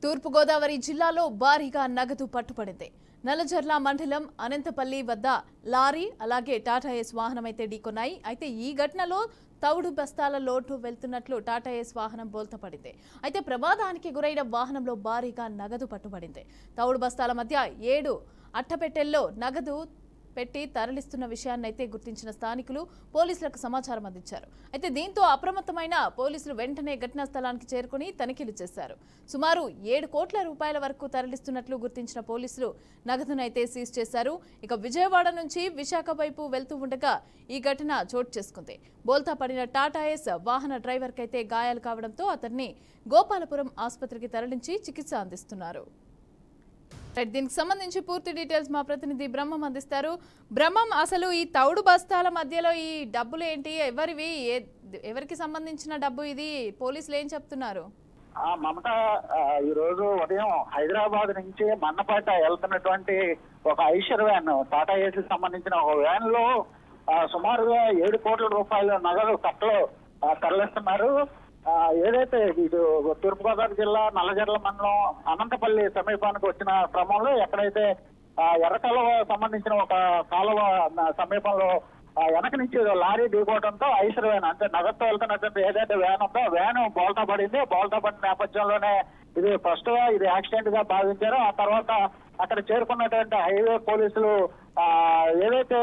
తూర్పు గోదావరి జిల్లాలో భారీగా నగదు పట్టుబడింది. నల్లజర్ల మండలం అనంతపల్లి వద్ద లారీ అలాగే టాటా ఏస్ వాహనం అయితే ఢీకొన్నాయి. అయితే ఈ ఘటనలో తౌడు బస్తాల లోటు వెళ్తున్నట్లు టాటా ఏస్ వాహనం బోల్తపడింది. అయితే ప్రమాదానికి గురైన వాహనంలో భారీగా నగదు పట్టుబడింది. తౌడు బస్తాల మధ్య 7 అట్టపెట్టెల్లో నగదు పెట్టి తరలిస్తున్న విషయాన్ని అయితే గుర్తించిన స్థానికులు పోలీసులకు సమాచారం అందించారు. అయితే దీంతో అప్రమత్తమైన పోలీసులు వెంటనే ఘటనా స్థలానికి చేరుకుని తనిఖీలు చేశారు. సుమారు 7 కోట్ల రూపాయల వరకు తరలిస్తున్నట్లు గుర్తించిన పోలీసులు నగదునైతే సీజ్ చేశారు. ఇక విజయవాడ నుంచి విశాఖ వైపు వెళ్తూ ఉండగా ఈ ఘటన చోటు చేసుకుంది. బోల్తా పడిన టాటా ఏస్ వాహన డ్రైవర్కి అయితే గాయాలు కావడంతో అతన్ని గోపాలపురం ఆసుపత్రికి తరలించి చికిత్స అందిస్తున్నారు. దీనికి సంబంధించి పూర్తి డీటెయిల్స్ మా ప్రతినిధి బ్రహ్మం అందిస్తారు. బ్రహ్మం, అసలు ఈ తౌడు బస్తాల మధ్యలో ఈ డబ్బులు ఏంటి, ఎవరివి, ఎవరికి సంబంధించిన డబ్బు ఇది, పోలీసులు ఏం చెప్తున్నారు? మమత, ఈ రోజు ఉదయం హైదరాబాద్ నుంచి మన్నపేట వెళ్తున్నటువంటి ఒక ఐషర్ వ్యాన్, టాటా ఏసీ సంబంధించిన ఒక వ్యాన్ లో సుమారుగా 7 కోట్ల రూపాయల నగదు కట్టలు తరలిస్తున్నారు. ఏదైతే ఇది తూర్పుగోదావరి జిల్లా నల్లజర్ల మండలం అనంతపల్లి సమీపానికి వచ్చిన క్రమంలో ఎక్కడైతే ఎర్రకాలువ సంబంధించిన ఒక కాలువ సమీపంలో వెనక నుంచి లారీ ఢీకోవడంతో ఐసర్ వ్యాన్, అంటే నగదుతో వెళ్తున్నటువంటి ఏదైతే వ్యాన్ ఉందో వ్యాన్ బోల్తా పడింది. బోల్తా పడిన నేపథ్యంలోనే ఇది ఫస్ట్ గా ఇది యాక్సిడెంట్ గా భావించారు. ఆ తర్వాత అక్కడ చేరుకున్నటువంటి హైవే పోలీసులు ఏదైతే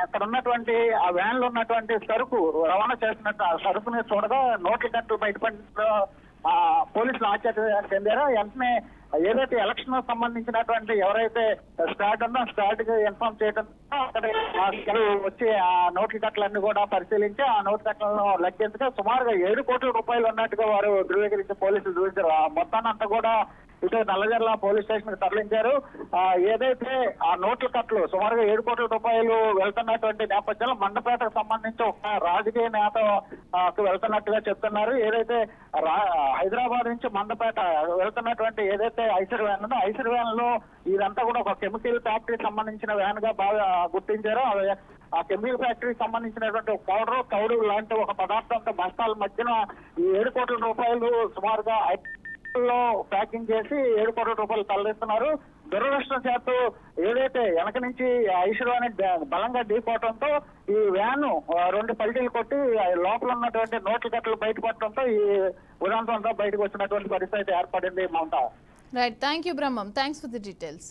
అక్కడ ఉన్నటువంటి ఆ వ్యాన్ లో ఉన్నటువంటి సరుకు రవాణా చేస్తున్నట్టు ఆ సరుకుని చూడగా నోట్ల కట్టలు బయటపడిన పోలీసులు ఆశ్చర్య చెందారు. వెంటనే ఏదైతే ఎలక్షన్ సంబంధించినటువంటి ఎవరైతే స్టార్ట్ ఉందో స్టార్ట్ కి ఇన్ఫార్మ్ చేయడం అక్కడ వచ్చి ఆ నోట్ల కట్టలన్నీ కూడా పరిశీలించి ఆ నోట్ల కట్టలను లెక్కించగా సుమారుగా 7 కోట్ల రూపాయలు ఉన్నట్టుగా వారు ధృవీకరించి పోలీసులు చూపించారు. ఆ మొత్తాన్ని అంతా కూడా ఇటు నల్లజర్ల పోలీస్ స్టేషన్ కి తరలించారు. ఏదైతే ఆ నోట్ల కట్టలు సుమారుగా 7 కోట్ల రూపాయలు వెళ్తున్నటువంటి నేపథ్యంలో మండపేటకు సంబంధించి ఒక రాజకీయ నేతకు వెళ్తున్నట్టుగా చెప్తున్నారు. ఏదైతే హైదరాబాద్ నుంచి మండపేట వెళ్తున్నటువంటి ఏదైతే ఐసర్ వ్యాన్ ఉందో ఐసర్ వ్యాన్ లో ఇదంతా కూడా ఒక కెమికల్ ఫ్యాక్టరీ సంబంధించిన వ్యాన్ గా బాగా గుర్తించారు. ఆ కెమికల్ ఫ్యాక్టరీకి సంబంధించినటువంటి పౌడర్ తౌడు లాంటి ఒక పదార్థంతో బస్తాల మధ్యన ఈ 7 కోట్ల రూపాయలు సుమారుగా లో ప్యాకింగ్ చేసి 7 కోట్ల రూపాయలు తరలిస్తున్నారు. దురదృష్టం చేస్తూ ఏదైతే వెనక నుంచి ఐశ్వర్యాన్ని బలంగా ఢీకోవడంతో ఈ వ్యాన్ 2 పల్టీలు కొట్టి లోపల ఉన్నటువంటి నోట్ల కట్టలు బయటపడటంతో ఈ ఉదాంతంతో బయటకు వచ్చినటువంటి పరిస్థితి ఏర్పడింది. Mamata. Right, thank you Brahmam, thanks for the details.